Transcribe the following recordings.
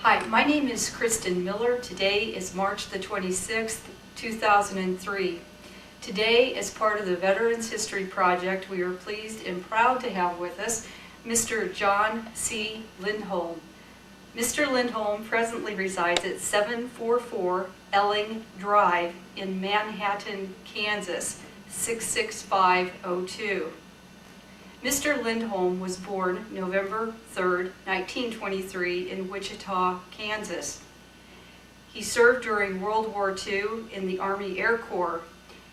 Hi, my name is Kristen Miller. Today is March the 26th, 2003. Today, as part of the Veterans History Project, we are pleased and proud to have with us Mr. John C. Lindholm. Mr. Lindholm presently resides at 744 Elling Drive in Manhattan, Kansas, 66502. Mr. Lindholm was born November 3, 1923 in Wichita, Kansas. He served during World War II in the Army Air Corps.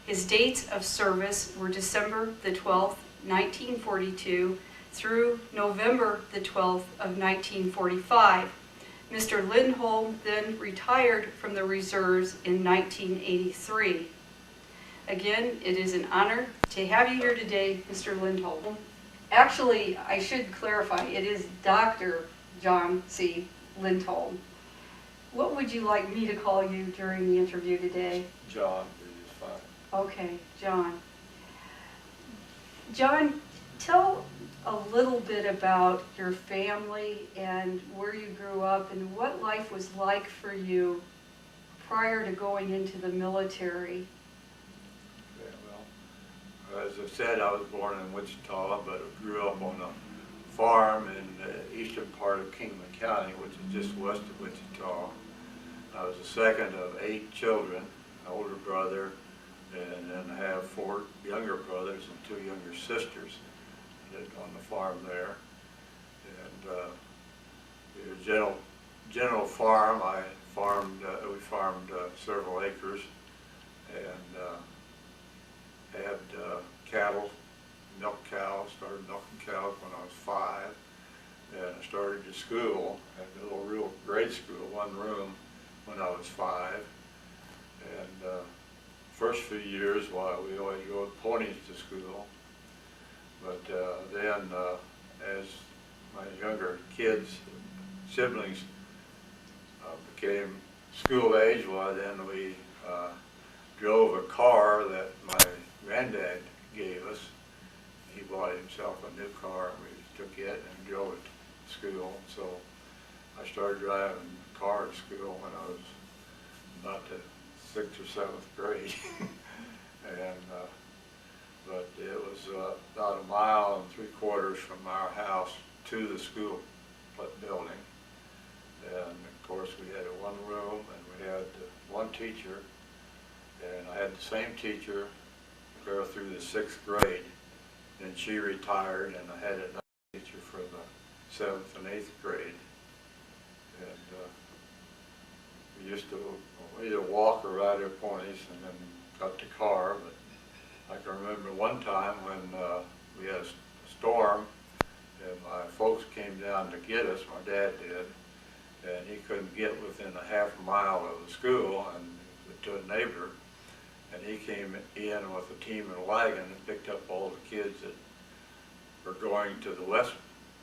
His dates of service were December the 12th, 1942 through November the 12th of 1945. Mr. Lindholm then retired from the reserves in 1983. Again, it is an honor to have you here today, Mr. Lindholm. Actually, I should clarify, it is Dr. John C. Lindholm. What would you like me to call you during the interview today? John is fine. Okay, John. John, tell a little bit about your family and where you grew up and what life was like for you prior to going into the military. As I said, I was born in Wichita, but I grew up on a farm in the eastern part of Kingman County, which is just west of Wichita. I was the second of 8 children, an older brother, and then I have 4 younger brothers and 2 younger sisters. I lived on the farm there. And it was a general farm. We farmed several acres, and had cattle, milk cows, started milking cows when I was 5, and I started to school, had a little real grade school, 1 room, when I was 5, and first few years, we always rode ponies to school, but then as my younger kids, siblings became school age, then we drove a car that my granddad gave us. He bought himself a new car, and we took it and drove it to school. So I started driving a car to school when I was about the 6th or 7th grade. And but it was about 1.75 miles from our house to the school building. And of course we had a 1 room, and we had 1 teacher. And I had the same teacher go through the 6th grade, and she retired, and I had another teacher for the 7th and 8th grade. And we used to either walk or ride our ponies, and then got the car. But I can remember one time when we had a storm, and my folks came down to get us, my dad did, and he couldn't get within a half a mile of the school, and to a neighbor. And he came in with a team and a wagon and picked up all the kids that were going to the west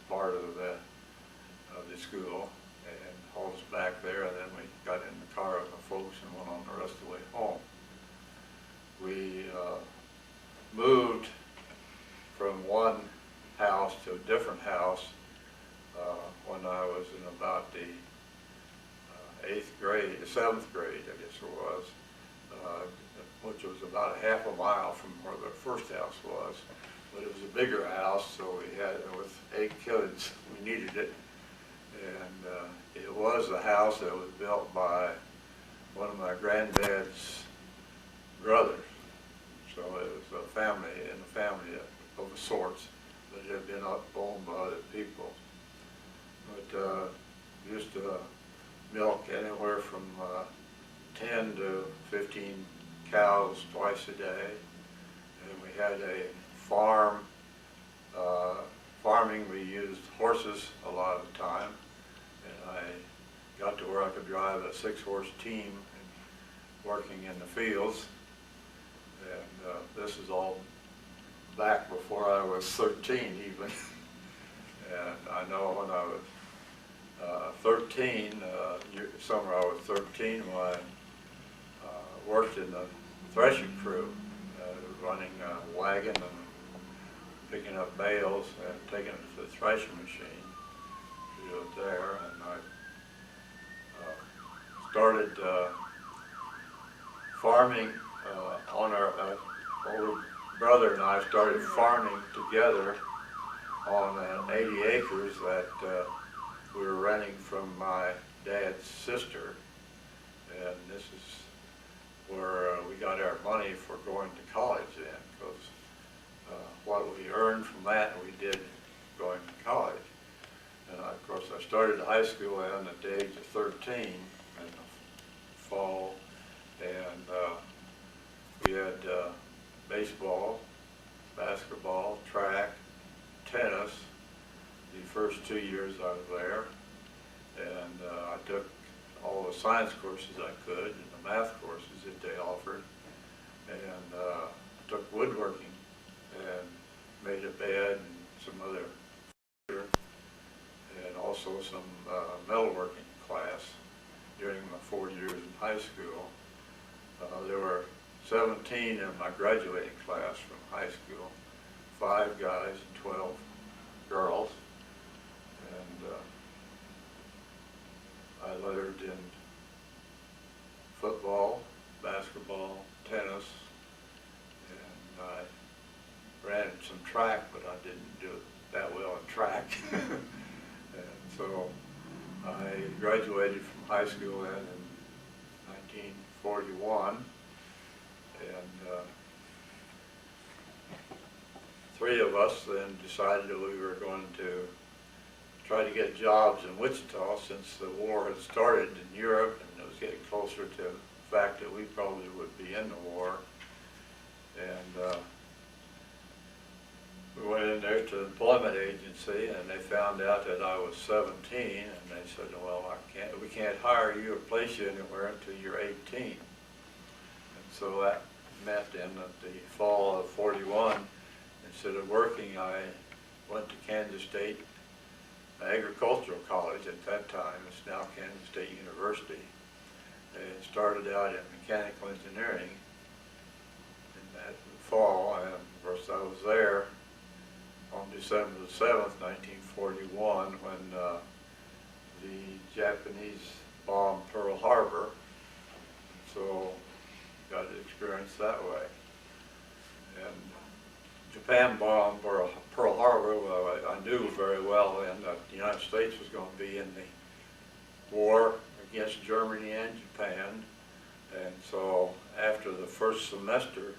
part of the school and hauled us back there. And then we got in the car with my folks and went on the rest of the way home. We moved from one house to a different house when I was in about the 8th grade, the 7th grade, I guess it was. Which was about a half a mile from where the first house was. But it was a bigger house, so we had, with 8 kids, we needed it. And it was a house that was built by one of my granddad's brothers. So it was a family, in a family of sorts, but it had been owned by other people. But used to milk anywhere from 10 to 15 cows twice a day, and we had a farm. Farming, we used horses a lot of the time, and I got to where I could drive a 6-horse team and working in the fields. And this is all back before I was 13 even. And I know when I was 13, summer I was 13, when I worked in the threshing crew, running a wagon and picking up bales and taking it to the threshing machine to do it there. And I started farming on our older brother and I started farming together on 80 acres that we were renting from my dad's sister, and this is where we got our money for going to college then, because what we earned from that we did going to college. And of course I started high school then at the age of 13 in the fall, and we had baseball, basketball, track, tennis the first 2 years I was there, and I took all the science courses I could and the math courses that they offered, and took woodworking and made a bed and some other and also some metalworking class during my 4 years in high school. There were 17 in my graduating class from high school, 5 guys and 12 girls, and I lettered in football, basketball, tennis, and I ran some track, but I didn't do it that well in track. And so I graduated from high school then in 1941, and 3 of us then decided that we were going to try to get jobs in Wichita, since the war had started in Europe and it was getting closer to the fact that we probably would be in the war. And we went in there to the employment agency, and they found out that I was 17, and they said, well, we can't hire you or place you anywhere until you're 18. And so that meant then that the fall of 41, instead of working, I went to Kansas State Agricultural College at that time. It's now Kansas State University. And started out in mechanical engineering in that fall, and of course I was there on December the 7th, 1941, when the Japanese bombed Pearl Harbor. So got to experience that way. And Japan bombed Pearl Harbor. Well, I knew very well then that the United States was going to be in the war against Germany and Japan. And so after the first semester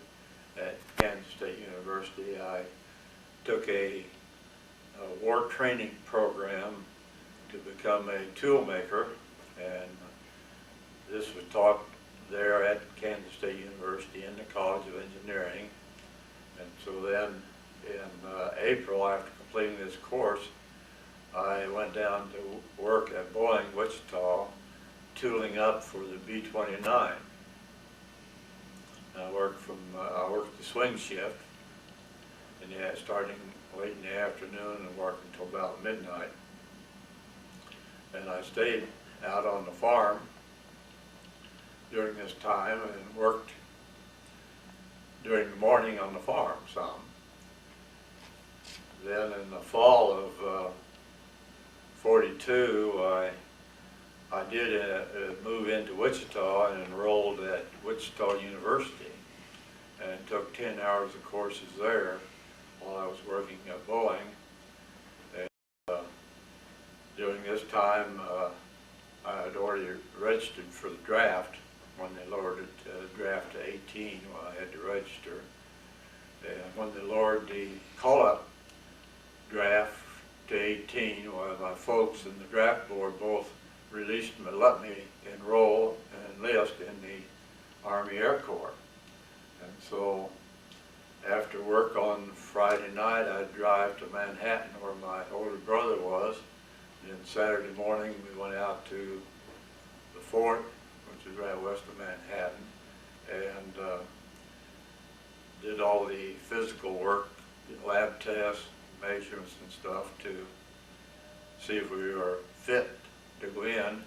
at Kansas State University, I took a war training program to become a tool maker, and this was taught there at Kansas State University in the College of Engineering. And so then in April, after completing this course, I went down to work at Boeing, Wichita, tooling up for the B-29. I worked the swing shift, and starting late in the afternoon and worked until about midnight. And I stayed out on the farm during this time and worked during the morning on the farm some. Then in the fall of 42, I did move into Wichita and enrolled at Wichita University and took 10 hours of courses there while I was working at Boeing. And during this time, I had already registered for the draft. When they lowered it draft to 18, well, I had to register. And when they lowered the call-up draft to 18, well, my folks and the draft board both released me, let me enroll and enlist in the Army Air Corps. And so after work on Friday night, I'd drive to Manhattan where my older brother was. And then Saturday morning, we went out to the fort, which is right west of Manhattan, and did all the physical work, lab tests, measurements and stuff to see if we were fit to go in.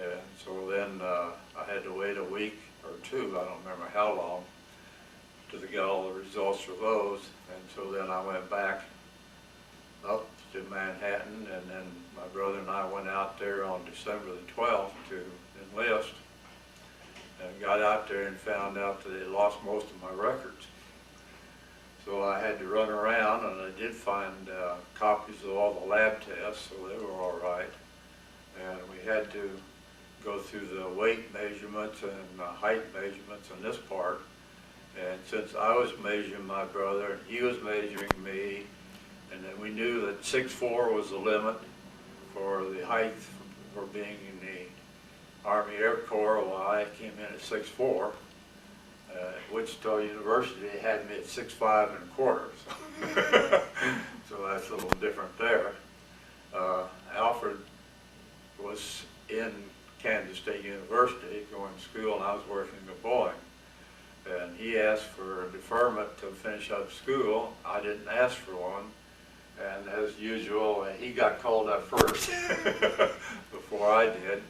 And so then I had to wait a week or 2, I don't remember how long, to get all the results for those. And so then I went back up to Manhattan, and then my brother and I went out there on December the 12th to enlist, and got out there and found out that they lost most of my records. So I had to run around, and I did find copies of all the lab tests, so they were all right. And we had to go through the weight measurements and height measurements in this part. And since I was measuring my brother, and he was measuring me, and then we knew that 6'4" was the limit for the height for being in the Army Air Corps. Well, I came in at 6'4". Wichita University had me at 6'5" ¼ So, so that's a little different there. Alfred was in Kansas State University going to school, and I was working at Boeing. And he asked for a deferment to finish up school. I didn't ask for one. And as usual, he got called up first before I did.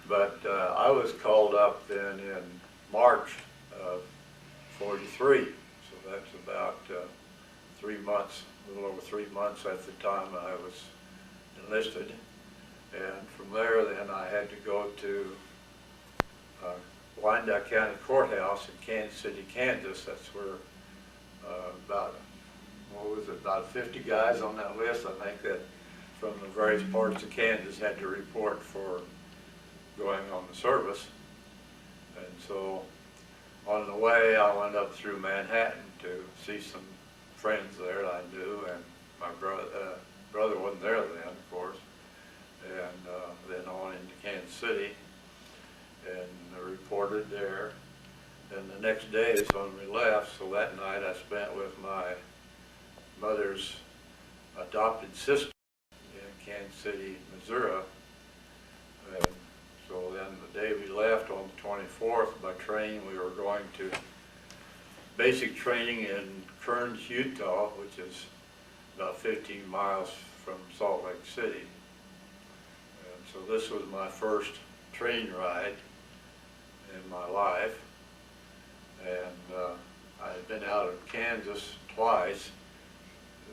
But I was called up then in March of '43. So that's about 3 months, a little over 3 months at the time I was enlisted. And from there, then I had to go to Wyandotte County Courthouse in Kansas City, Kansas. That's where about 50 guys on that list, I think, that from the various parts of Kansas had to report for going on the service. And so on the way, I went up through Manhattan to see some friends there that I knew, and my brother wasn't there then, of course. And then on into Kansas City, and reported there. And the next day is when we left, so that night I spent with my mother's adopted sister in Kansas City, Missouri. And so then the day we left on the 24th by train, we were going to basic training in Kearns, Utah, which is about 15 miles from Salt Lake City. And so this was my first train ride in my life. And I had been out of Kansas twice.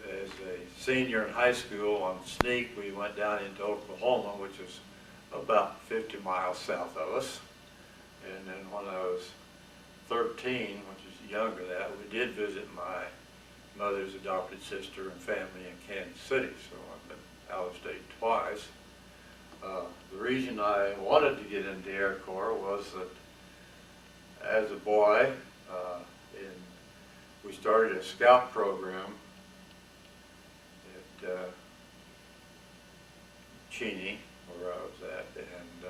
As a senior in high school on sneak, we went down into Oklahoma, which is about 50 miles south of us. And then when I was 13, which is younger than that, we did visit my mother's adopted sister and family in Kansas City. So I've been out of state twice. The reason I wanted to get into the Air Corps was that as a boy, we started a scout program at Cheney, where I was at, and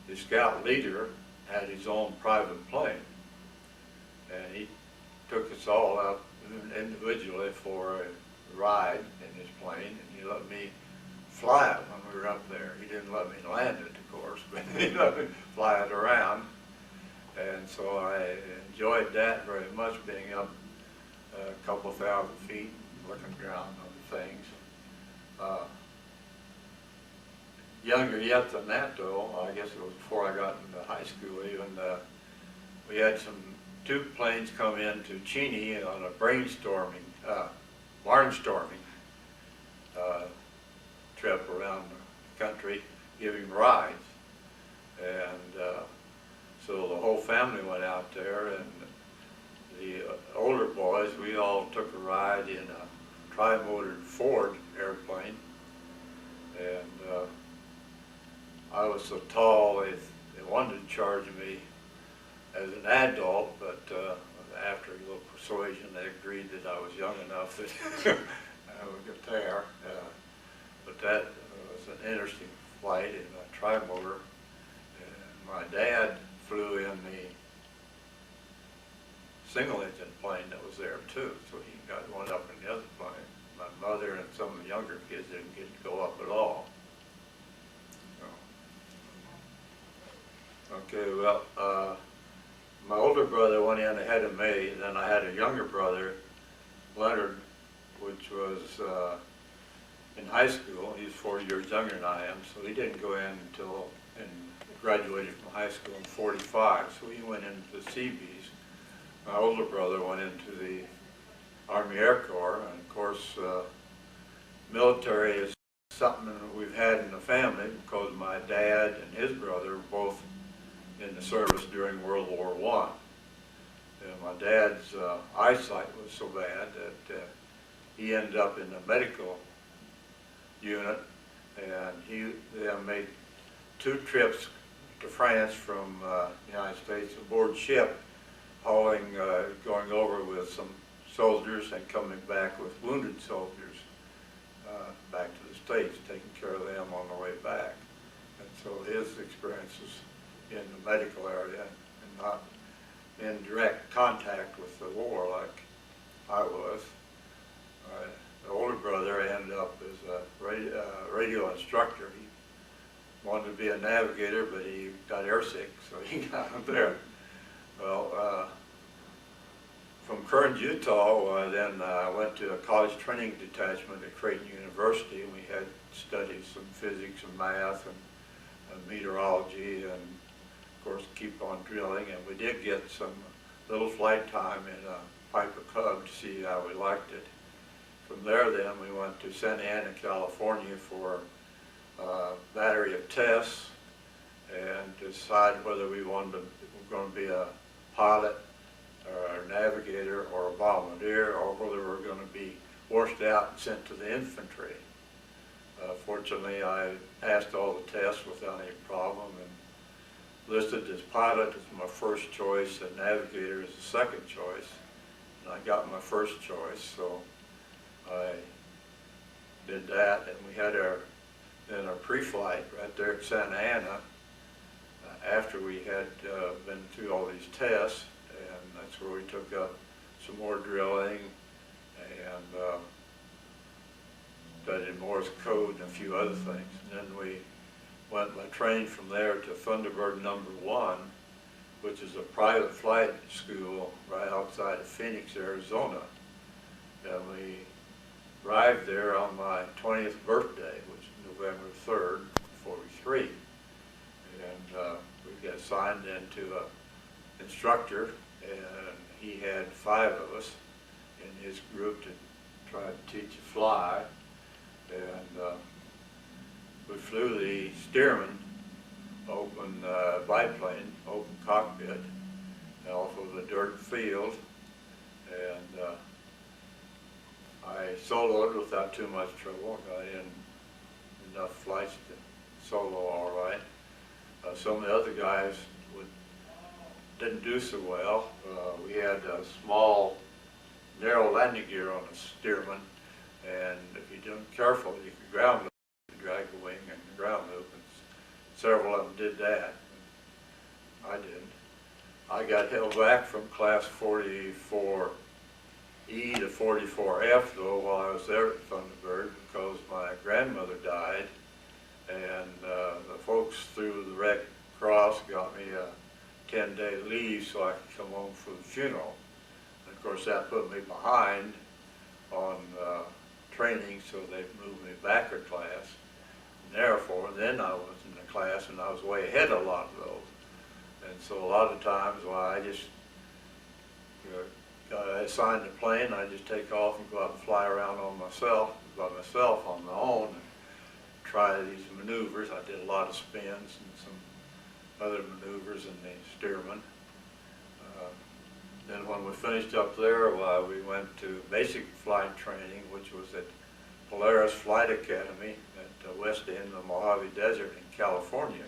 the scout leader had his own private plane, and he took us all out individually for a ride in his plane, and he let me fly it when we were up there. He didn't let me land it, of course, but he let me fly it around. And so I enjoyed that very much, being up a couple thousand feet, looking around on things. Younger yet than that, though, I guess it was before I got into high school even, we had two planes come in to Cheney on a barnstorming trip around the country, giving rides. And so the whole family went out there, and the older boys, we all took a ride in a tri-motored Ford airplane. And I was so tall, they wanted to charge me as an adult, but after a little persuasion, they agreed that I was young enough that I would get there. But that was an interesting flight in a tri-motor. And my dad flew in the single-engine plane that was there too, so he got one up in the other plane. My mother and some of the younger kids didn't get to go up at all. So. Okay, well, my older brother went in ahead of me, and then I had a younger brother, Leonard, which was in high school. He's 4 years younger than I am, so he didn't go in until graduated from high school in '45, so he went into the Seabees. My older brother went into the Army Air Corps, and of course, military is something that we've had in the family because my dad and his brother were both in the service during World War I. And my dad's eyesight was so bad that he ended up in the medical unit, and he then made 2 trips to France from the United States aboard ship, hauling, going over with some soldiers and coming back with wounded soldiers back to the States, taking care of them on the way back. And so his experiences in the medical area and not in direct contact with the war like I was. The older brother ended up as a radio instructor. He wanted to be a navigator, but he got airsick, so he got up there. Well, from Kearns, Utah, then I went to a college training detachment at Creighton University, and we had studied some physics and math and meteorology, and of course keep on drilling. And we did get some little flight time in a Piper Cub to see how we liked it. From there, then we went to Santa Ana, California for a battery of tests and decide whether we were going to be a pilot or a navigator or a bombardier, or whether we were going to be washed out and sent to the infantry. Fortunately, I passed all the tests without any problem and listed as pilot as my first choice and navigator as the second choice. And I got my first choice, so I did that, and we had our pre-flight right there at Santa Ana after we had been through all these tests, and that's where we took up some more drilling and studied Morse code and a few other things. And then we went by train from there to Thunderbird number 1, which is a private flight school right outside of Phoenix, Arizona. And we arrived there on my 20th birthday, which is November 3rd, 43. And we got assigned into an instructor, and he had 5 of us in his group to try to teach a fly. And we flew the Stearman open biplane, open cockpit, off of a dirt field, and I soloed without too much trouble. Got in enough flights to solo all right. Some of the other guys didn't do so well. We had a small, narrow landing gear on the Stearman, and if you weren't careful, you could ground loop, drag the wing and the ground loop, and several of them did that. I didn't. I got held back from class 44E to 44F though while I was there at Thunderbird because my grandmother died, and the folks through the Red Cross got me a 10-day leave so I could come home for the funeral. And of course that put me behind on training, so they moved me back a class. And therefore, then I was in the class and I was way ahead of a lot of those. And so a lot of times, well, I just got assigned a plane, I just take off and go out and fly around by myself on my own and try these maneuvers. I did a lot of spins and some other maneuvers in the Stearman. Then when we finished up there, we went to basic flight training, which was at Polaris Flight Academy at the west end of the Mojave Desert in California.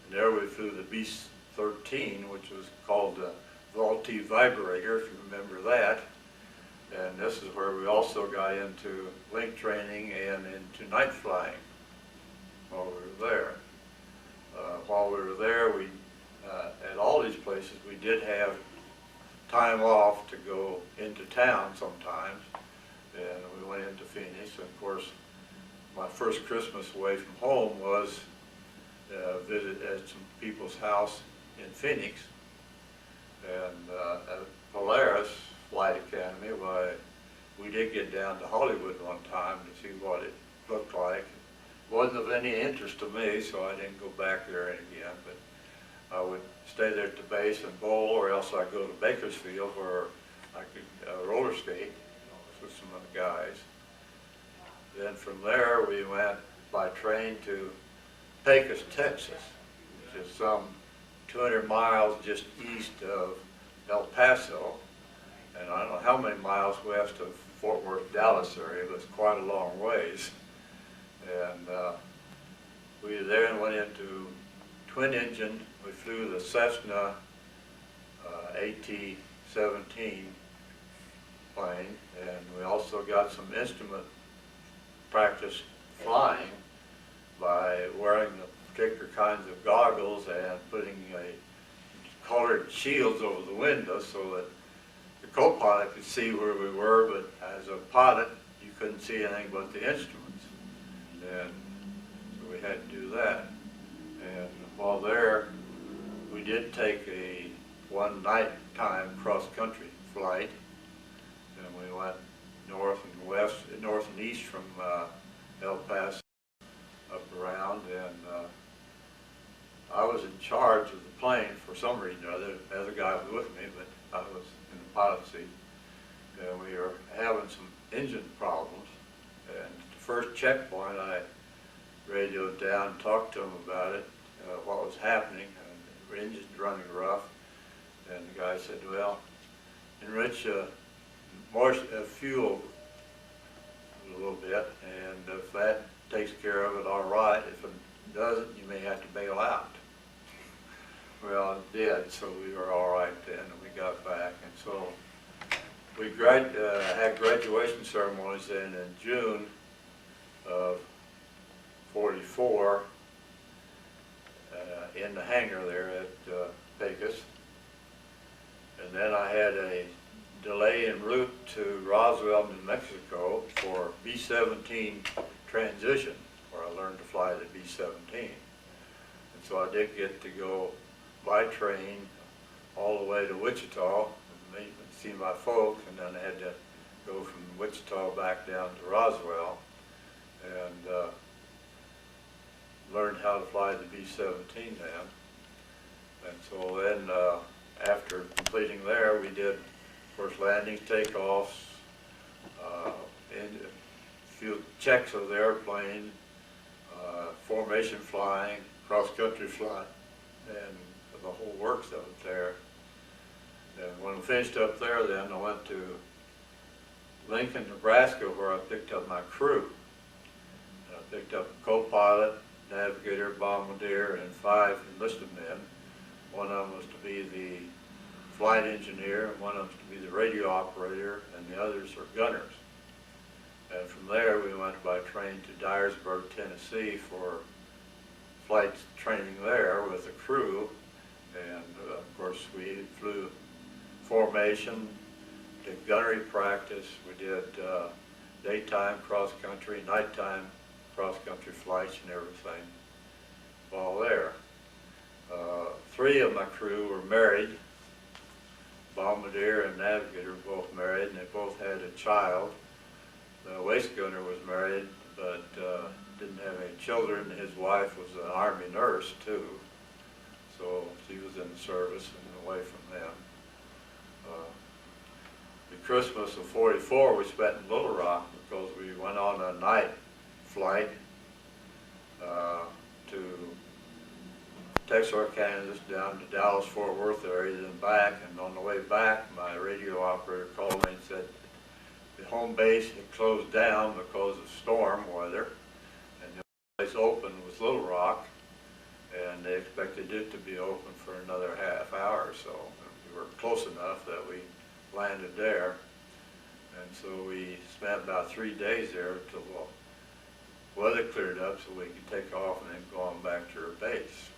And there we flew the B-13, which was called the Vultee Vibrator, if you remember that. And this is where we also got into link training and into night flying while we were there. While we were there, at all these places, we did have time off to go into town sometimes, and we went into Phoenix. And of course, my first Christmas away from home was a visit at some people's house in Phoenix. And at Polaris Flight Academy, we did get down to Hollywood one time to see what it looked like. It wasn't of any interest to me, so I didn't go back there again. But I would stay there at the base and bowl, or else I'd go to Bakersfield where I could roller skate with some of the guys. Then from there, we went by train to Pecos, Texas, which is some 200 miles just east of El Paso, and I don't know how many miles west of Fort Worth, Dallas area, but it's quite a long ways. And we then went into twin engine. We flew the Cessna AT-17 plane, and we also got some instrument practice flying by wearing the particular kinds of goggles and putting a colored shields over the windows so that the co-pilot could see where we were, but as a pilot you couldn't see anything but the instruments. And so we had to do that. And while there, we did take a one nighttime cross-country flight, and we went north and west, north and east from El Paso up around, and I was in charge of the plane for some reason or other. The other guy was with me, but I was in the pilot seat, and we were having some engine problems. And at the first checkpoint, I radioed down and talked to him about it, what was happening, and the engine's running rough. And the guy said, well, enrich more fuel a little bit, and if that takes care of it, all right. If it doesn't, you may have to bail out. Well, it did, so we were all right then, and we got back. And so we had graduation ceremonies then in June of '44 in the hangar there at Pecos. And then I had a delay en route to Roswell, New Mexico for B-17 transition, where I learned to fly the B-17. And so I did get to go by train all the way to Wichita and see my folks, and then I had to go from Wichita back down to Roswell and learned how to fly the B-17 then. And so then after completing there, we did, of course, landings, takeoffs, and a few checks of the airplane, formation flying, cross-country flying, and the whole works of it there. And when we finished up there then, I went to Lincoln, Nebraska, where I picked up my crew. And I picked up a co-pilot, navigator, bombardier, and 5 enlisted men. One of them was to be the flight engineer, and one of them was to be the radio operator, and the others are gunners. And from there, we went by train to Dyersburg, Tennessee for flight training there with the crew. And of course, we flew formation, did gunnery practice, we did daytime cross-country, nighttime cross-country flights and everything while there. 3 of my crew were married. Bombardier and navigator were both married, and they both had a child. The waist gunner was married, but didn't have any children. His wife was an Army nurse too, so she was in the service and away from them. The Christmas of '44 we spent in Little Rock because we went on a night flight to Texarkana, Kansas, down to Dallas, Fort Worth area, then back. And on the way back, my radio operator called me and said the home base had closed down because of storm weather, and the only place open was Little Rock, and they expected it to be open for another half hour or so. We were close enough that we landed there, and so we spent about 3 days there until the weather cleared up so we could take off and then go on back to our base.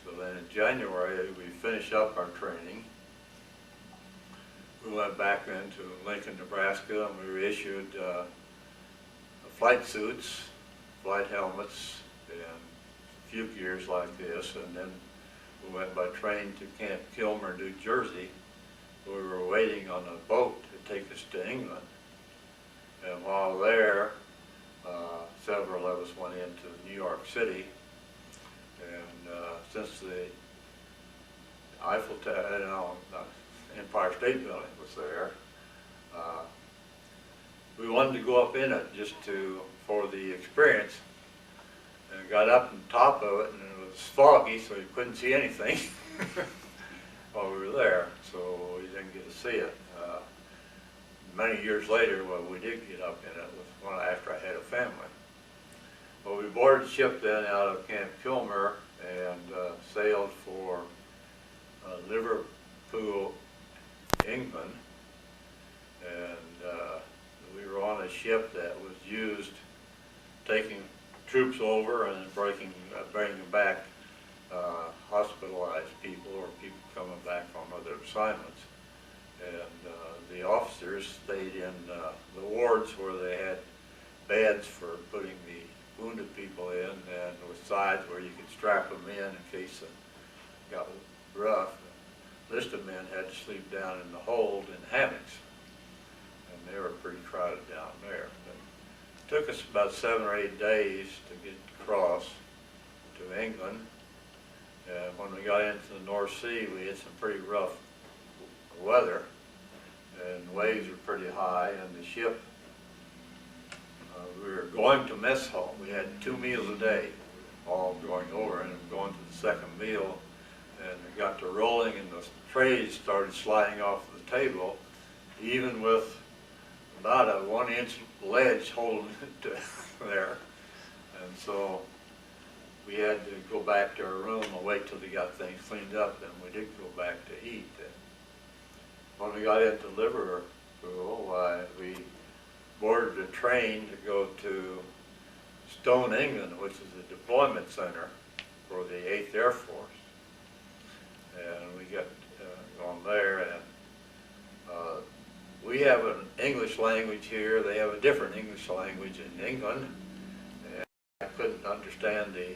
So then in January, we finished up our training. We went back into Lincoln, Nebraska, and we were issued flight suits, flight helmets, and a few gears like this. And then we went by train to Camp Kilmer, New Jersey. We were waiting on a boat to take us to England. And while there, several of us went into New York City. And since the Empire State Building was there, we wanted to go up in it for the experience. And got up on top of it, and it was foggy, so you couldn't see anything while we were there, so we didn't get to see it. Many years later, well, we did get up in it after I had a family. Well, we boarded the ship then out of Camp Kilmer and sailed for Liverpool, England, and we were on a ship that was used taking troops over and bringing back hospitalized people or people coming back from other assignments. And the officers stayed in the wards where they had beds for putting the wounded people in, and with sides where you could strap them in case it got rough. Enlisted men had to sleep down in the hold in hammocks, and they were pretty crowded down there. But it took us about 7 or 8 days to get across to England. And when we got into the North Sea, we had some pretty rough weather, and waves were pretty high, and the ship, we were going to mess hall. We had 2 meals a day, all going over, and going to the second meal, and it got to rolling, and the trays started sliding off the table, even with about a 1-inch ledge holding it there. And so we had to go back to our room and wait till they got things cleaned up, and we did go back to eat. When we got into Liverpool, we boarded a train to go to Stone, England, which is a deployment center for the 8th Air Force. And we got on there, and we have an English language here. They have a different English language in England. And I couldn't understand the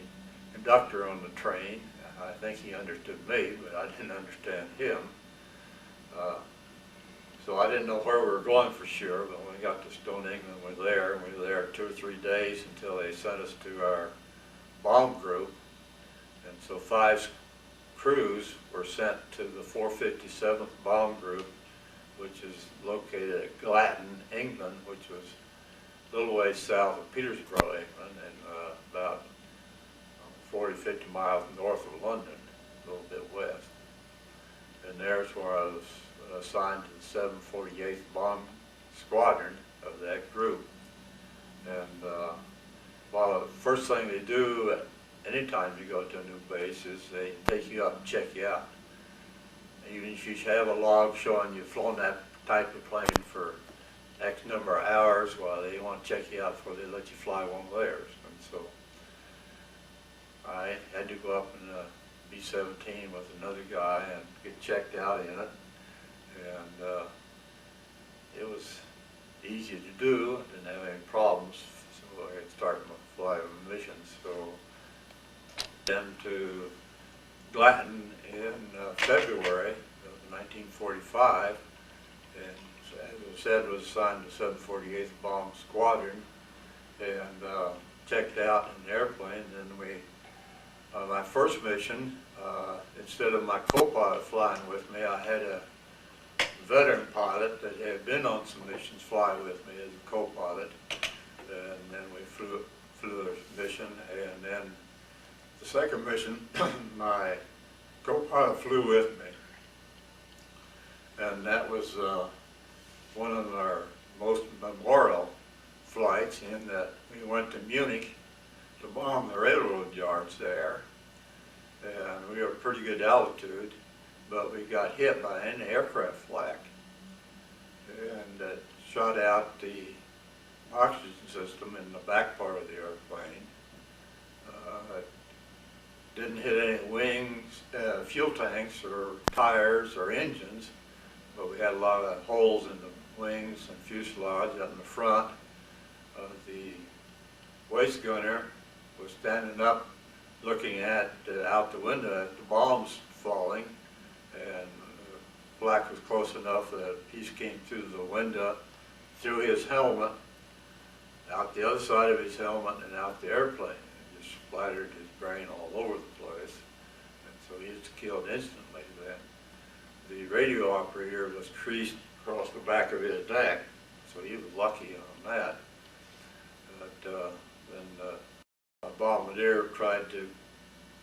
conductor on the train. I think he understood me, but I didn't understand him. So I didn't know where we were going for sure, but when we got to Stone, England, we were there, and we were there 2 or 3 days until they sent us to our bomb group. And so 5 crews were sent to the 457th Bomb Group, which is located at Glatton, England, which was a little ways south of Petersburg, England, and about 40, 50 miles north of London, a little bit west. And there's where I was assigned to the 748th Bomb Squadron of that group. And well, the first thing they do anytime you go to a new base is they take you up and check you out. Even if you have a log showing you've flown that type of plane for X number of hours, well, they want to check you out before they let you fly one of theirs. And so I had to go up in a B-17 with another guy and get checked out in it. And it was easy to do. I didn't have any problems, so I could start my flight missions. So then to Glatton in February of 1945, and as I said, was assigned to 748th Bomb Squadron, and checked out in the airplane. And we, my first mission, instead of my co-pilot flying with me, I had a veteran pilot that had been on some missions fly with me as a co-pilot, and then we flew the mission. And then the second mission, my co-pilot flew with me, and that was one of our most memorable flights, in that we went to Munich to bomb the railroad yards there, and we were at pretty good altitude, but we got hit by an aircraft flak, and it shot out the oxygen system in the back part of the airplane. It didn't hit any wings, fuel tanks, or tires, or engines, but we had a lot of holes in the wings and fuselage up in the front. The waist gunner was standing up looking at out the window at the bombs falling, and the flak was close enough that a piece came through the window, through his helmet, out the other side of his helmet, and out the airplane. It just splattered his brain all over the place, and so he was killed instantly then. The radio operator was creased across the back of his neck, so he was lucky on that. But then a bombardier tried to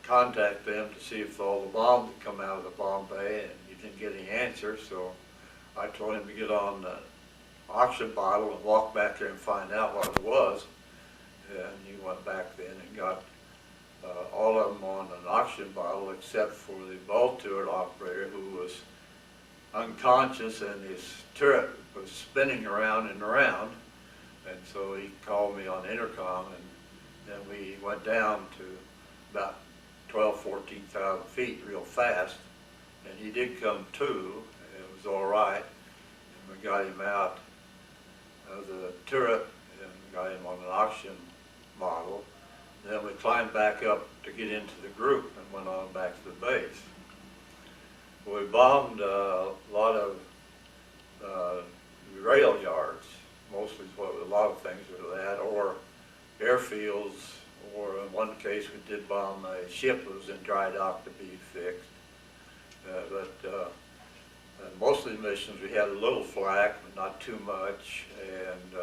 contact them to see if all the bombs had come out of the bomb bay, and he didn't get any answers, so I told him to get on the auction bottle and walk back there and find out what it was. And he went back then and got all of them on an auction bottle except for the ball turret operator, who was unconscious and his turret was spinning around and around. And so he called me on intercom, and then we went down to about 14,000 feet real fast, and he did come to, and it was all right, and we got him out of the turret and got him on an auction model. Then we climbed back up to get into the group and went on back to the base. We bombed a lot of rail yards, mostly a lot of things were that, or airfields, or in one case we did bomb a ship that was in dry dock to be fixed. But most of the missions we had a little flak, but not too much, and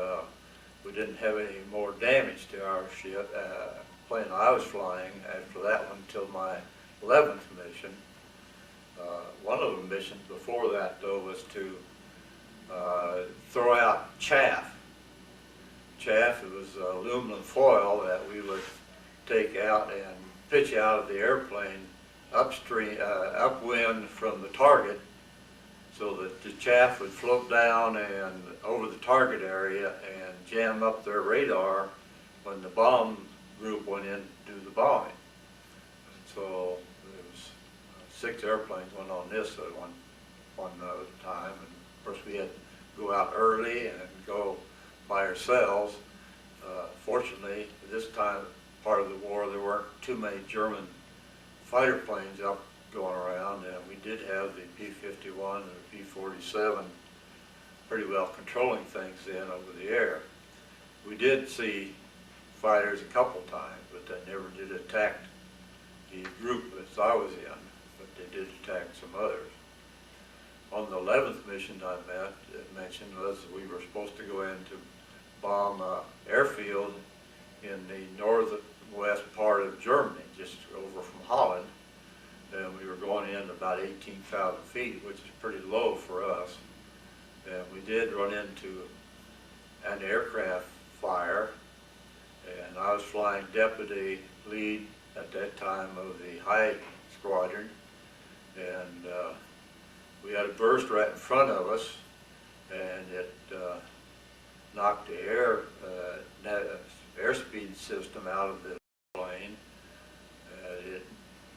we didn't have any more damage to our ship, plane I was flying after that one until my 11th mission. One of the missions before that, though, was to throw out chaff. Chaff, it was aluminum foil that we would take out and pitch out of the airplane upstream, upwind from the target, so that the chaff would float down and over the target area and jam up their radar when the bomb group went in to do the bombing. And so there was 6 airplanes went on this at one time, and of course we had to go out early and go by ourselves. Fortunately, at this time, part of the war, there weren't too many German fighter planes up going around, and we did have the P-51 and the P-47 pretty well controlling things then over the air. We did see fighters a couple times, but they never did attack the group as I was in, but they did attack some others. On the 11th mission I mentioned was we were supposed to go in to bomb airfield in the northwest part of Germany, just over from Holland. And we were going in about 18,000 feet, which is pretty low for us. And we did run into an aircraft fire, and I was flying deputy lead at that time of the high squadron, and we had a burst right in front of us, and it knocked the airspeed system out of the plane. It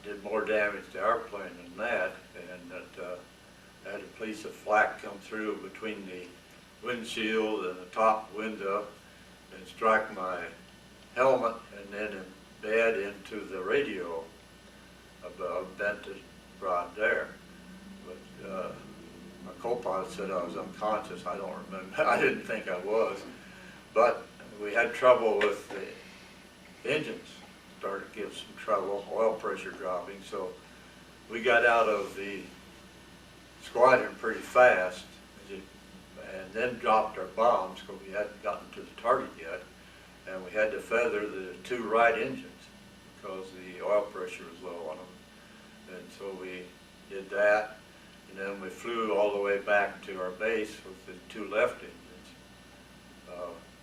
did more damage to our plane than that, and that I had a piece of flak come through between the windshield and the top window and strike my helmet, and then embed into the radio above, bent it right there. But my co-pilot said I was unconscious. I don't remember. I didn't think I was. But we had trouble with the engines. Started to give some trouble, oil pressure dropping. So we got out of the squadron pretty fast, and then dropped our bombs because we hadn't gotten to the target yet. And we had to feather the 2 right engines because the oil pressure was low on them. And so we did that. And then we flew all the way back to our base with the 2 left engines.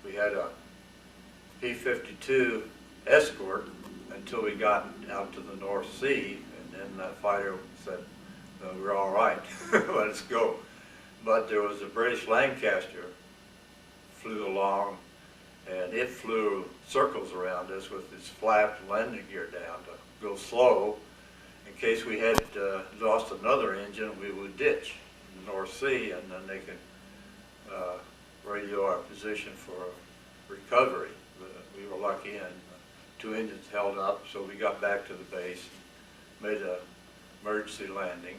We had a P-52 escort until we got out to the North Sea, and then that fighter said, no, we're all right, let us go. But there was a British Lancaster flew along, and it flew circles around us with its flap and landing gear down to go slow. In case we had lost another engine, we would ditch in the North Sea, and then they could radio our position for recovery. But we were lucky, and 2 engines held up, so we got back to the base, made an emergency landing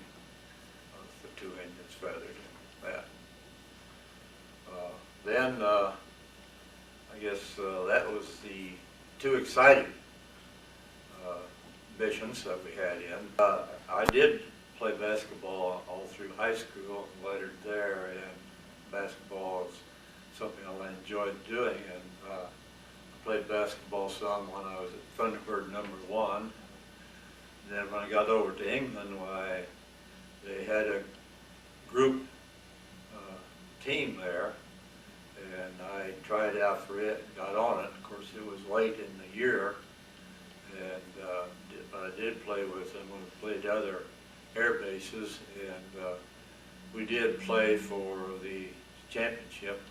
with the 2 engines feathered and that. Then I guess that was the 2 exciting missions that we had in. I did play basketball all through high school and lettered there, and basketball is something I enjoyed doing. And I played basketball some when I was at Thunderbird #1. And then when I got over to England, why they had a group team there, and I tried out for it and got on it. Of course, it was late in the year, and but I did play with them. We played other air bases, and we did play for the championship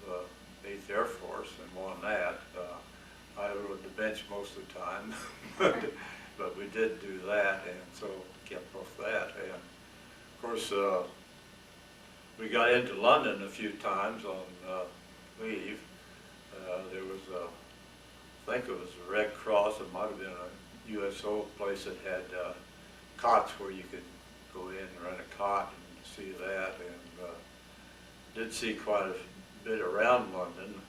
of 8th Air Force and won that. I rode the bench most of the time, but we did do that, and so kept off that. And of course, we got into London a few times on leave. There was I think it was a Red Cross. It might have been a USO place that had cots where you could go in and rent a cot and see that. And did see quite a bit around London.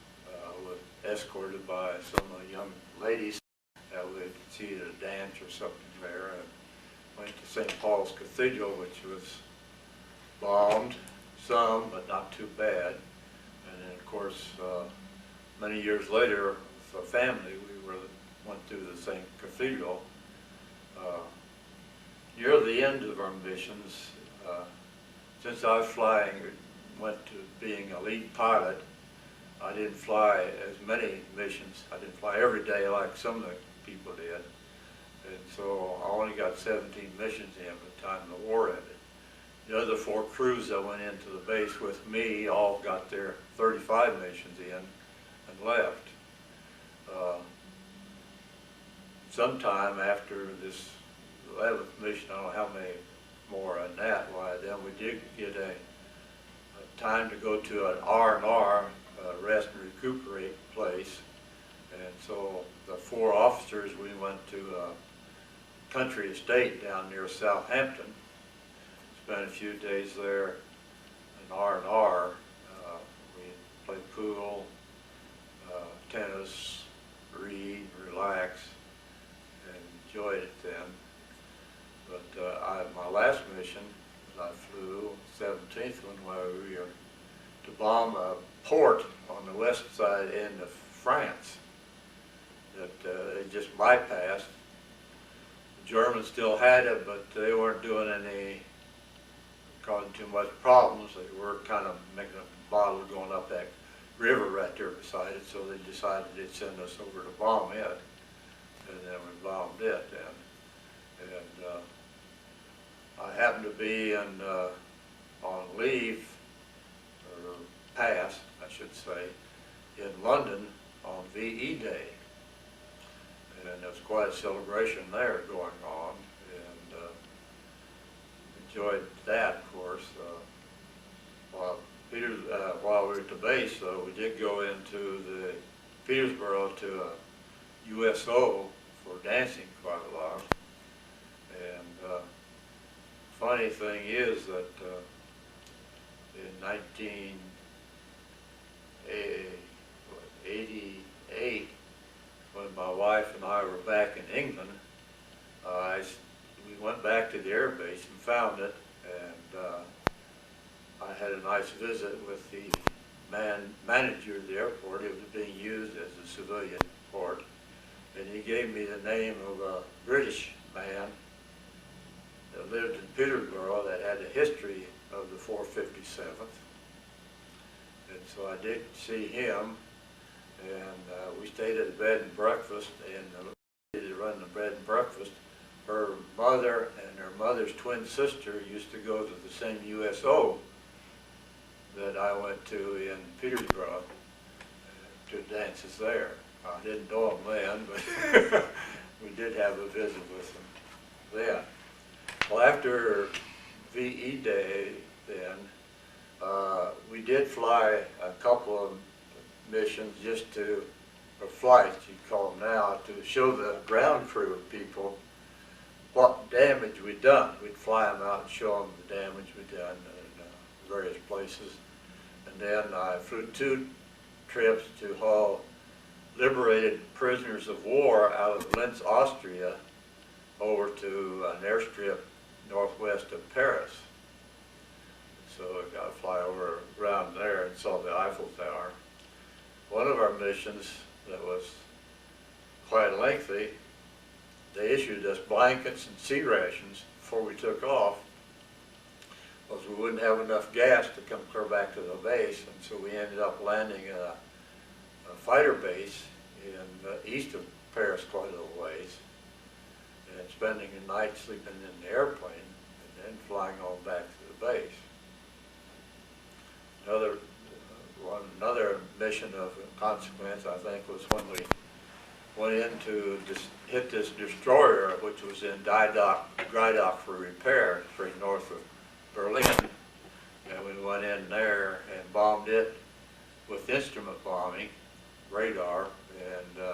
Was escorted by some of the young ladies that would see a dance or something there. And went to St. Paul's Cathedral, which was bombed some, but not too bad. And then, of course, many years later, with our family, we went through the same cathedral. Near the end of our missions, since I was flying, went to being a lead pilot, I didn't fly as many missions. I didn't fly every day like some of the people did. And so I only got 17 missions in by the time the war ended. The other 4 crews that went into the base with me all got their 35 missions in and left. Sometime after this 11th mission, I don't know how many more on that, why then we did get a time to go to an R&R, rest and recuperate place. And so the 4 officers, we went to a country estate down near Southampton. Spent a few days there in R&R. We played pool, tennis, read, relax, and enjoyed it then. But my last mission, I flew, 17th one, while we were to bomb a port on the west side end of France that they just bypassed. The Germans still had it, but they weren't doing any, causing too much problems. They were kind of making a bottle going up that river right there beside it, so they decided they'd send us over to bomb it, and then we bombed it then. And I happened to be on leave, or pass, I should say, in London on VE Day. And there was quite a celebration there going on, and enjoyed that, of course. While we were at the base, though, we did go into the Petersboro to a USO for dancing quite a lot. And funny thing is that in 1988, when my wife and I were back in England, we went back to the air base and found it, and I had a nice visit with the manager of the airport. It was being used as a civilian port, and he gave me the name of a British man that lived in Peterborough that had a history of the 457th. And so I did see him, and we stayed at a bed and breakfast, and the lady that ran the bed and breakfast, her mother and her mother's twin sister used to go to the same USO that I went to in Petersboro to dances there. I didn't know them then, but we did have a visit with them then. Well, after VE Day then, we did fly a couple of missions just to, or flights you call them now, to show the ground crew people what damage we'd done. We'd fly them out and show them the damage we'd done in various places. And then I flew 2 trips to haul liberated prisoners of war out of Linz, Austria, over to an airstrip northwest of Paris. so I got to fly over around there and saw the Eiffel Tower. One of our missions that was quite lengthy, they issued us blankets and sea rations before we took off, because we wouldn't have enough gas to come clear back to the base, and so we ended up landing at a fighter base in east of Paris quite a little ways, and spending the night sleeping in the airplane, and then flying on back to the base. Another mission of consequence, I think, was when we went in to hit this destroyer, which was in dry dock for repair, straight north of Berlin. And we went in there and bombed it with instrument bombing, radar, and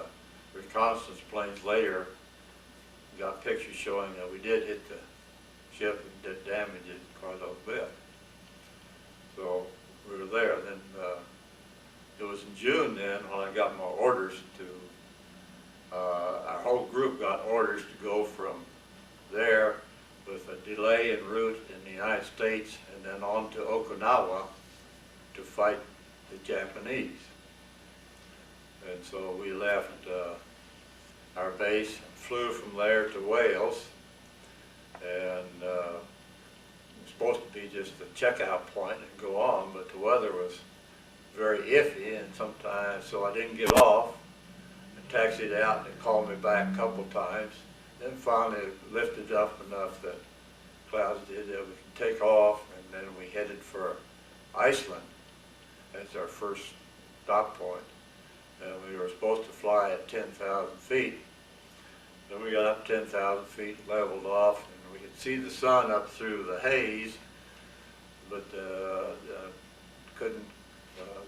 reconnaissance planes later got pictures showing that we did hit the ship and did damage it quite a little bit. So we were there. Then it was in June then when I got my orders to, our whole group got orders to go from there with a delay en route in the United States and then on to Okinawa to fight the Japanese. And so we left our base and flew from there to Wales, and it was supposed to be just a checkout point and go on, but the weather was very iffy, and sometimes, so I didn't get off and taxied out, and they called me back a couple times. Then finally it lifted up enough that clouds did that we could take off, and then we headed for Iceland as our first stop point. And we were supposed to fly at 10,000 feet. Then we got up 10,000 feet, leveled off, and we could see the sun up through the haze, but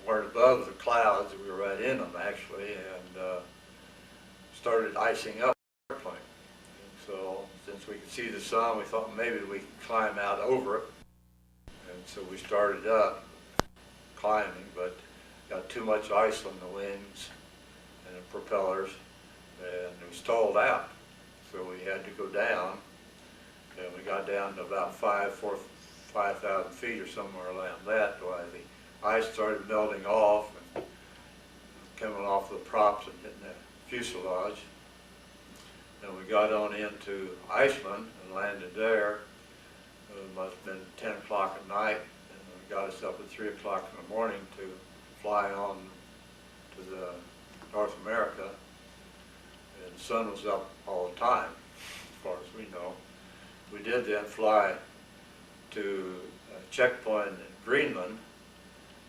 weren't above the clouds. We were right in them actually, and started icing up the airplane. And so since we could see the sun, we thought maybe we could climb out over it. And so we started up climbing, but got too much ice on the wings and the propellers, and we stalled out. So we had to go down, and we got down to about 5,000 feet or somewhere around that, while the ice started melting off and coming off the props and hitting the fuselage. And we got on into Iceland and landed there. It must have been 10 o'clock at night, and we got us up at 3 o'clock in the morning to fly on to the North America. And the sun was up all the time, as far as we know. We did then fly to a checkpoint in Greenland,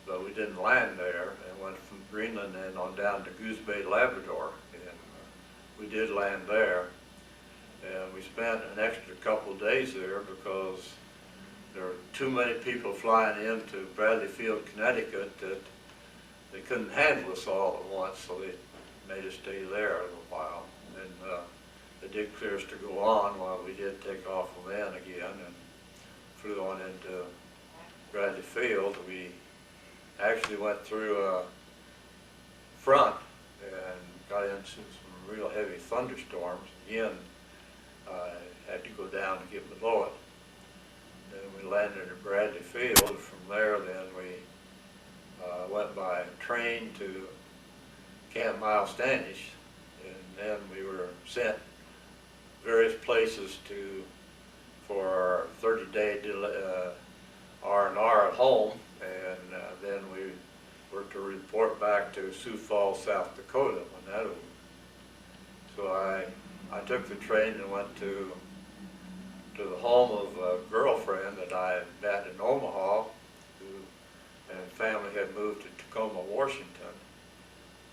but we didn't land there, and went from Greenland and on down to Goose Bay, Labrador, and we did land there. And we spent an extra couple of days there because there were too many people flying into Bradley Field, Connecticut, that they couldn't handle us all at once, so they made us stay there a little while. And they did clear us to go on while we did take off from then again and flew on into Bradley Field. We actually went through a front and got into some real heavy thunderstorms. Again, had to go down to get below it. Then we landed at Bradley Field. From there, then we went by train to Camp Miles Standish, and then we were sent various places for our 30-day R&R at home, and then we were to report back to Sioux Falls, South Dakota when that opened. So I took the train and went to the home of a girlfriend that I had met in Omaha, and family had moved to Tacoma, Washington.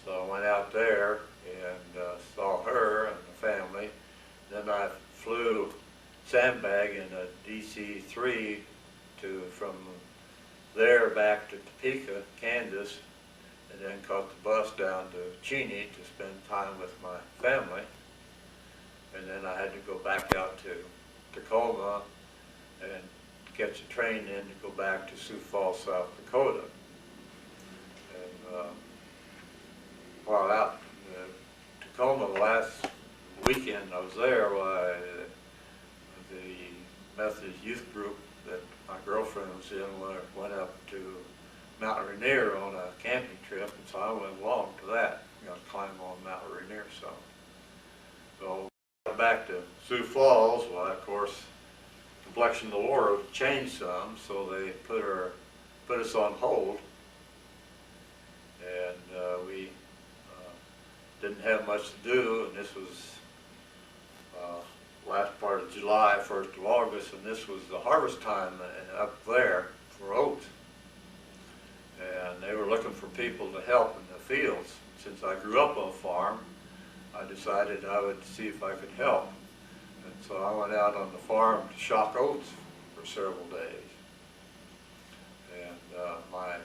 So I went out there and saw her and the family. Then I flew sandbag in a DC-3 from there back to Topeka, Kansas, and then caught the bus down to Cheney to spend time with my family. And then I had to go back out to Tacoma and catch a train in to go back to Sioux Falls, South Dakota. And while out in Tacoma the last weekend I was there, the Methodist youth group that my girlfriend was in went up to Mount Rainier on a camping trip, and so I went along to that. Got to climb on Mount Rainier some. So back to Sioux Falls. Well, of course, the complexion of the war changed some, so they put us on hold, and we didn't have much to do. And this was last part of July, 1st of August, and this was the harvest time up there for oats. And they were looking for people to help in the fields. Since I grew up on a farm, I decided I would see if I could help. And so I went out on the farm to shock oats for several days. And my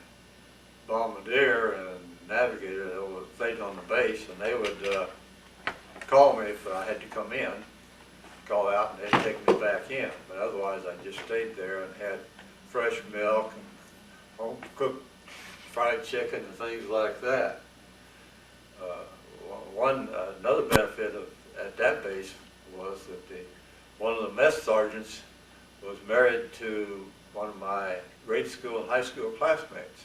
bombardier and navigator, stayed on the base, and they would call me if I had to come in, call out, and they'd take me back in. But otherwise, I just stayed there and had fresh milk and home-cooked fried chicken and things like that. Another benefit at that base was that one of the mess sergeants was married to one of my grade school and high school classmates.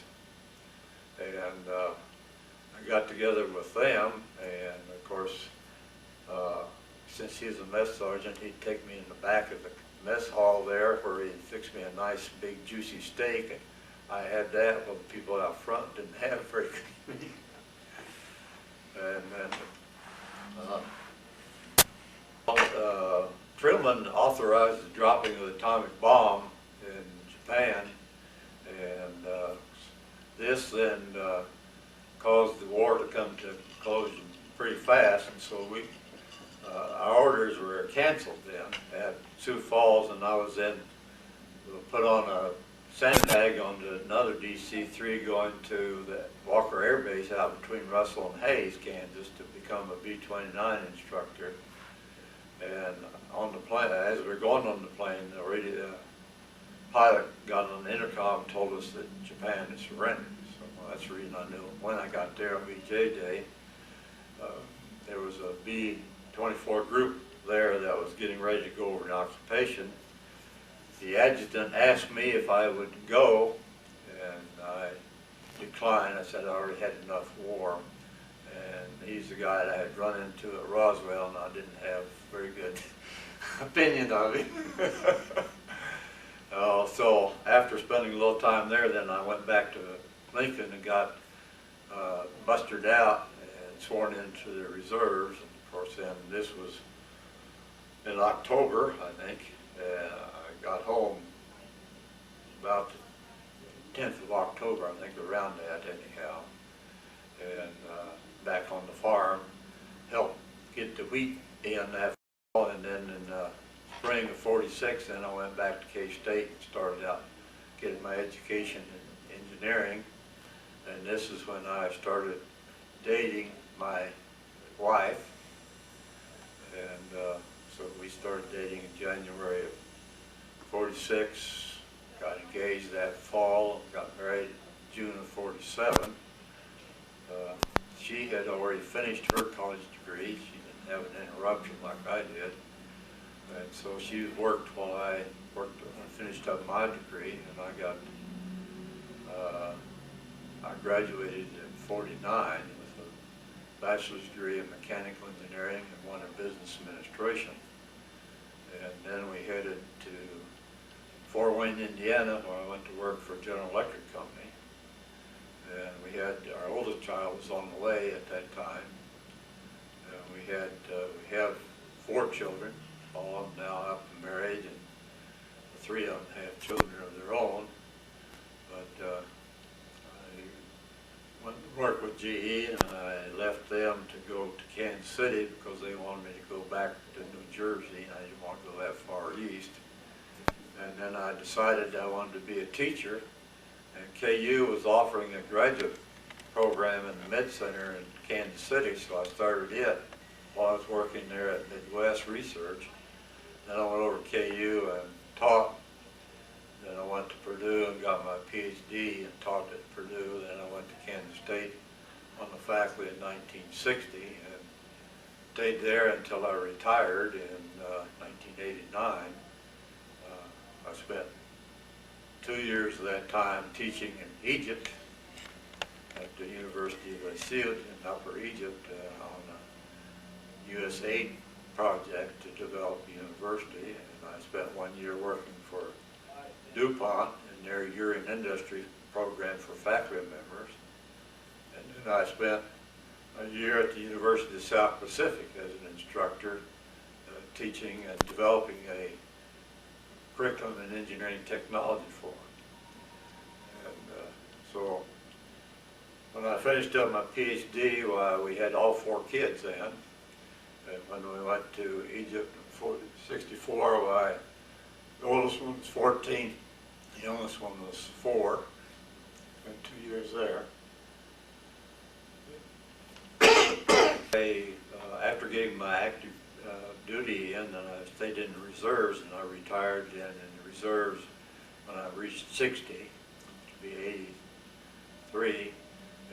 And I got together with them, and of course, since he was a mess sergeant, he'd take me in the back of the mess hall there where he'd fix me a nice big juicy steak, and I had that while the people out front didn't have very good meat. And then Truman authorized the dropping of the atomic bomb in Japan, and this then caused the war to come to conclusion pretty fast, and so our orders were canceled then at Sioux Falls, and I was then put on a sandbag onto another DC-3 going to the Walker Air Base out between Russell and Hayes, Kansas, to become a B-29 instructor. And on the plane, as we were going on the plane, the pilot got on the intercom and told us that Japan had surrendered. So that's the reason I knew when I got there on VJ Day. There was a B-24 group there that was getting ready to go over an occupation. The adjutant asked me if I would go, and I declined. I said I already had enough war. And he's the guy that I had run into at Roswell, and I didn't have very good opinion of him. So after spending a little time there, then I went back to Lincoln and got mustered out and sworn into the reserves. And of course, then this was in October, I think. I got home about the 10th of October, I think, around that anyhow. And back on the farm, helped get the wheat in that fall, and then in the spring of '46, then I went back to K-State and started out getting my education in engineering. And this is when I started dating my wife, and so we started dating in January of '46, got engaged that fall, got married June of '47. She had already finished her college degree. She didn't have an interruption like I did. And so she worked while I worked and finished up my degree, and I graduated in '49 with a bachelor's degree in mechanical engineering and one in business administration. And then we headed to Fort Wayne, Indiana, where I went to work for General Electric Company. And we had, our oldest child was on the way at that time. We have 4 children, all of them now up and married, and 3 of them have children of their own. But I went to work with GE, and I left them to go to Kansas City because they wanted me to go back to New Jersey, and I didn't want to go that far east. And then I decided I wanted to be a teacher, and KU was offering a graduate program in the Med Center in Kansas City, so I started it while I was working there at Midwest Research. Then I went over to KU and taught. Then I went to Purdue and got my PhD and taught at Purdue. Then I went to Kansas State on the faculty in 1960 and stayed there until I retired in 1989. that time teaching in Egypt at the University of Asiyut in Upper Egypt on a USAID project to develop the university. And I spent 1 year working for DuPont in their urine industry program for faculty members. And then I spent a year at the University of South Pacific as an instructor, teaching and developing a curriculum in engineering technology for them. And so when I finished up my PhD, we had all 4 kids then. And when we went to Egypt in 1964, the oldest one was 14, the youngest one was 4. Spent 2 years there. After getting my active duty in, I stayed in the reserves, and I retired then in the reserves when I reached 60, to be 83,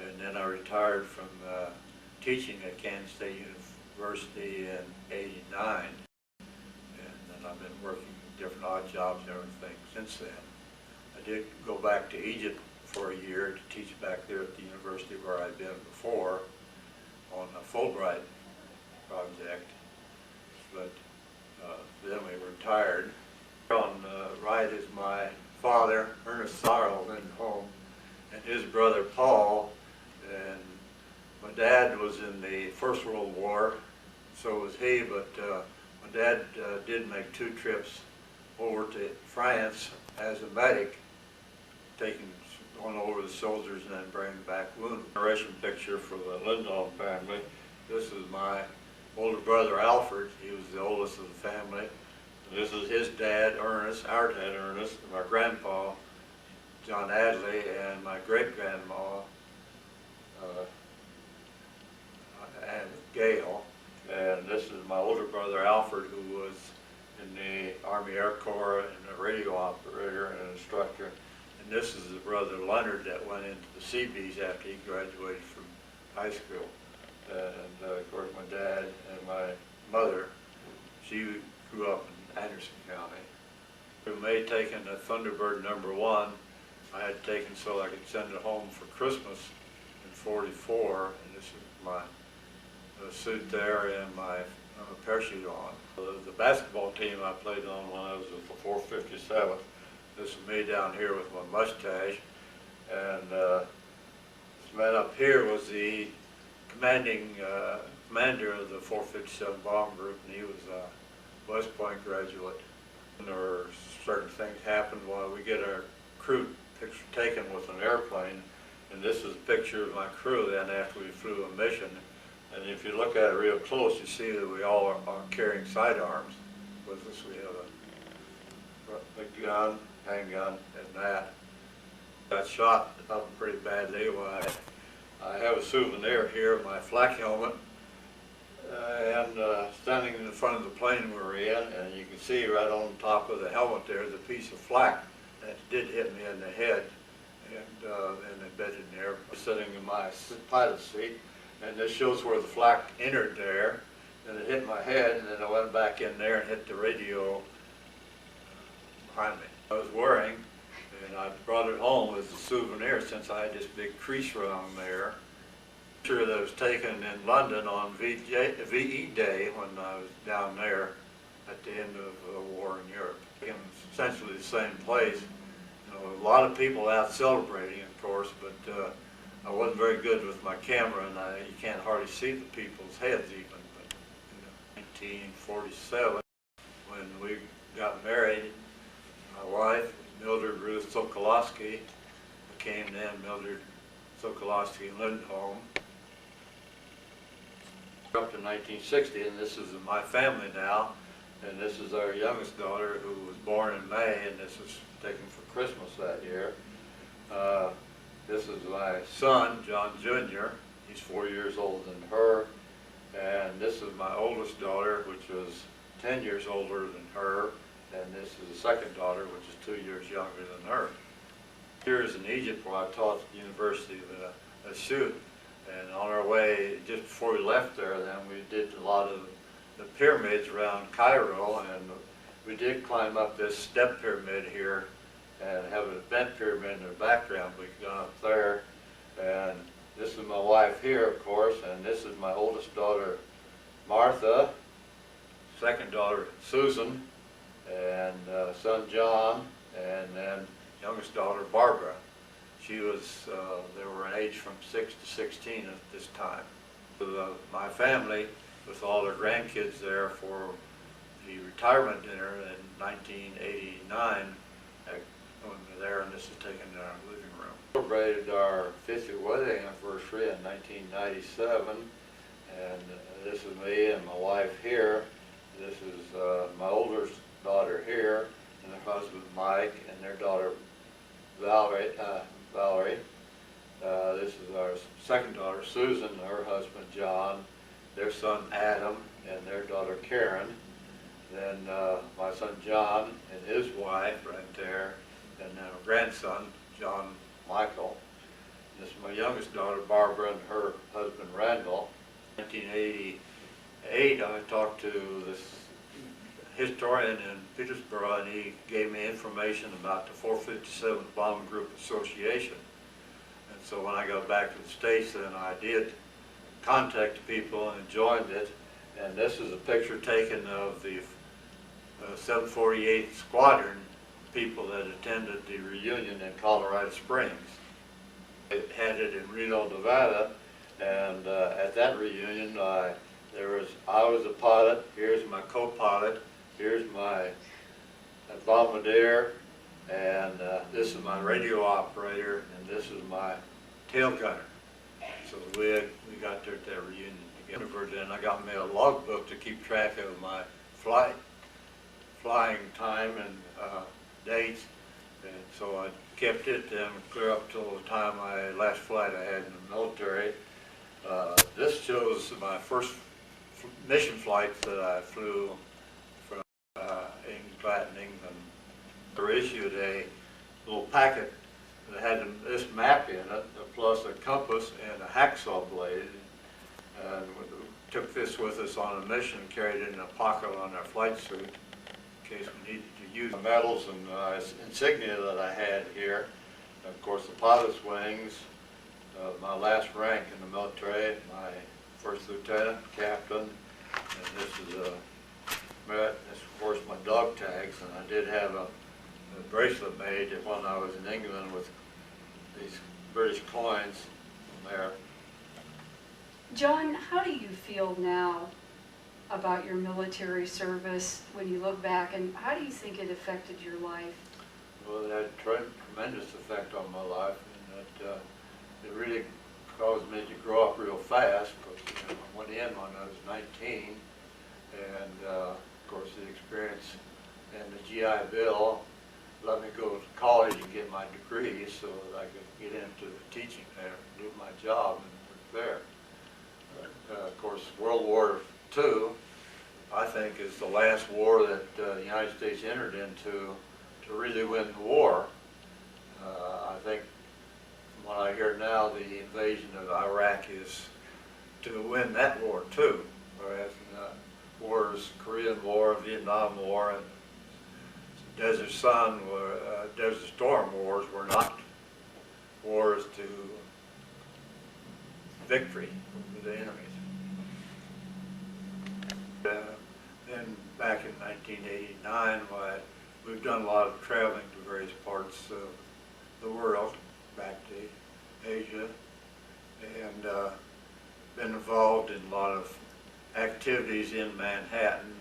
and then I retired from teaching at Kansas State University in 89, and then I've been working different odd jobs and everything since then. I did go back to Egypt for a year to teach back there at the university where I'd been before on a Fulbright project, but then we retired. On the right is my father, Ernest Lindholm, and his brother Paul. And my dad was in the First World War, so was he, but my dad did make 2 trips over to France as a medic, going over the soldiers and then bringing back wounded. Generation picture for the Lindholm family. This is my older brother Alfred. He was the oldest of the family. And this is his dad, Ernest, our dad, Ernest, and my grandpa, John Adley, and my great-grandma, and Gail. And this is my older brother Alfred, who was in the Army Air Corps and a radio operator and an instructor. And this is his brother Leonard that went into the Seabees after he graduated from high school. And of course my dad and my mother, she grew up in Anderson County. We may taken a Thunderbird #1 I had taken so I could send it home for Christmas in '44, and this is my suit there and my parachute on. The basketball team I played on when I was with the 457th. This is me down here with my mustache, and this man up here was the commander of the 457 bomb group, and he was a West Point graduate. And there were certain things happen while we get our crew picture taken with an airplane, and this is a picture of my crew then after we flew a mission. And if you look at it real close, you see that we all are carrying sidearms with us. We have a gun, handgun, and that. Got shot up pretty badly. I have a souvenir here of my flak helmet, and standing in the front of the plane we were in, and you can see right on top of the helmet there is a piece of flak that did hit me in the head, and embedded in there. Sitting in my pilot seat, and this shows where the flak entered there, and it hit my head, and then I went back in there and hit the radio behind me. I was wearing, and I brought it home as a souvenir since I had this big crease around there. Picture that was taken in London on VE Day when I was down there at the end of the war in Europe. In essentially the same place. You know, a lot of people out celebrating, of course, but I wasn't very good with my camera, and you can't hardly see the people's heads even. But in 1947, when we got married, my wife, Mildred Ruth Sokolowski, became then Mildred Sokolowski Lindholm. Up to 1960, and this is my family now, and this is our youngest daughter who was born in May, and this was taken for Christmas that year. This is my son, John Jr. He's 4 years older than her, and this is my oldest daughter, which was 10 years older than her, and this is the second daughter, which is 2 years younger than her. Years in Egypt where I taught at the University of Asiyut. And on our way, just before we left there, then we did a lot of the pyramids around Cairo, and we did climb up this step pyramid here and have an event pyramid in the background. We can go up there, and this is my wife here, of course, and this is my oldest daughter, Martha, second daughter, Susan, and son, John, and then youngest daughter, Barbara. She was, they were an age from 6 to 16 at this time. My family, with all their grandkids there for the retirement dinner in 1989, when we were there, and this is taken in our living room. We celebrated our 50th wedding anniversary in 1997, and this is me and my wife here. This is my oldest daughter here, and their husband Mike, and their daughter Valerie. This is our second daughter Susan, and her husband John, their son Adam, and their daughter Karen. Then my son John and his wife right there, and then a grandson, John Michael. This is my youngest daughter Barbara and her husband Randall. In 1988, I talked to this historian in Petersburg, and he gave me information about the 457th Bomber Group Association. And so when I got back to the States, then I did contact people and joined it. And this is a picture taken of the 748th Squadron people that attended the reunion in Colorado Springs. It had it in Reno, Nevada, and at that reunion, I was a pilot. Here's my co-pilot. Here's my bombardier, and this is my radio operator, and this is my tail gunner. So we got there at that reunion together. Then I got me a logbook to keep track of my flying time and dates, and so I kept it clear up till the time my last flight I had in the military. This shows my first mission flight that I flew from England. They issued a little packet that had this map in it, plus a compass and a hacksaw blade. And we took this with us on a mission, carried it in a pocket on our flight suit in case we needed to use the medals and insignia that I had here. Of course, the pilot's wings, my last rank in the military, my first lieutenant, captain, and this is of course my dog tags, and I did have a bracelet made when I was in England with these British coins there. John, how do you feel now about your military service when you look back, and how do you think it affected your life? Well, it had a tremendous effect on my life, and that it really caused me to grow up real fast, because I went in when I was 19, and of course the experience and the GI Bill let me go to college and get my degree so that I could get into the teaching there, do my job and work there. Of course, World War II, I think, is the last war that the United States entered into to really win the war. I think from what I hear now, the invasion of Iraq is to win that war too, whereas wars, Korean War, Vietnam War, and Desert Storm wars were not wars to victory over the enemies. Then back in 1989, we've done a lot of traveling to various parts of the world, back to Asia, and been involved in a lot of activities in Manhattan,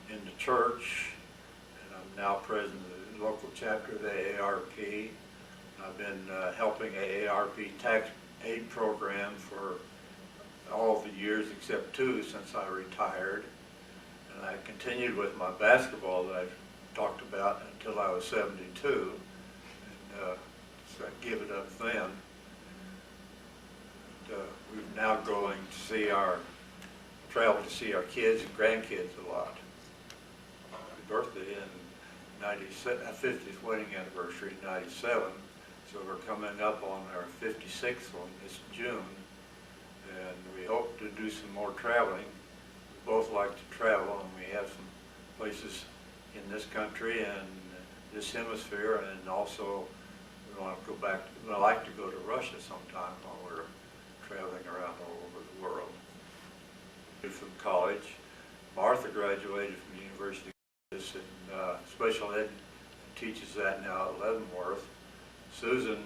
in the church, and I'm now president of the local chapter of the AARP. I've been helping AARP tax aid program for all the years except 2 since I retired. And I continued with my basketball that I talked about until I was 72, and so I gave it up then. We're now going to travel to see our kids and grandkids a lot. My birthday in 50th wedding anniversary in 97, so we're coming up on our 56th one this June, and we hope to do some more traveling. We both like to travel, and we have some places in this country and this hemisphere, and also we want to go back, we'd like to go to Russia sometime while we're traveling around all over the world. From college, Martha graduated from the University of Kansas in special ed, teaches that now at Leavenworth. Susan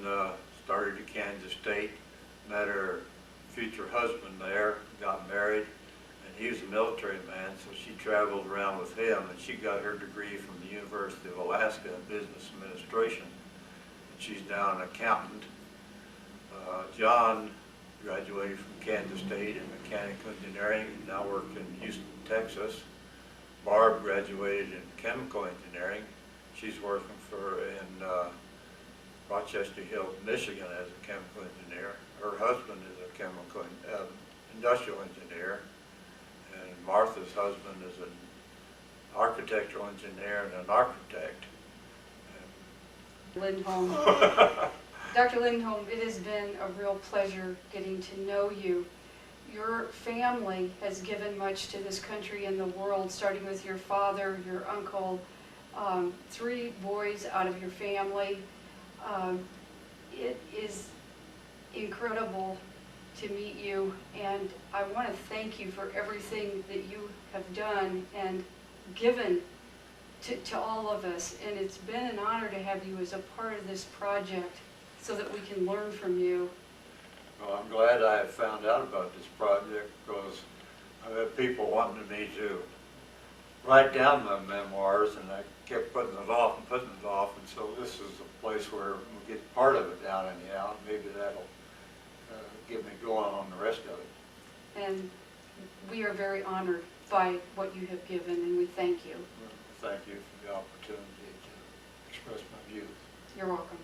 started at Kansas State, met her future husband there, got married, and he was a military man, so she traveled around with him, and she got her degree from the University of Alaska in business administration. And she's now an accountant. John graduated from Kansas State in mechanical engineering and now works in Houston, Texas. Barb graduated in chemical engineering. She's working in Rochester Hills, Michigan as a chemical engineer. Her husband is a chemical industrial engineer, and Martha's husband is an architectural engineer and an architect. Lindholm. Dr. Lindholm, it has been a real pleasure getting to know you. Your family has given much to this country and the world, starting with your father, your uncle, 3 boys out of your family. It is incredible to meet you, and I want to thank you for everything that you have done and given to all of us. And it's been an honor to have you as a part of this project so that we can learn from you. Well, I'm glad I have found out about this project because I've had people wanting me to write down my memoirs, and I kept putting it off, and so this is a place where we'll get part of it down anyhow. Maybe that'll get me going on the rest of it. And we are very honored by what you have given, and we thank you. Thank you for the opportunity to express my views. You're welcome.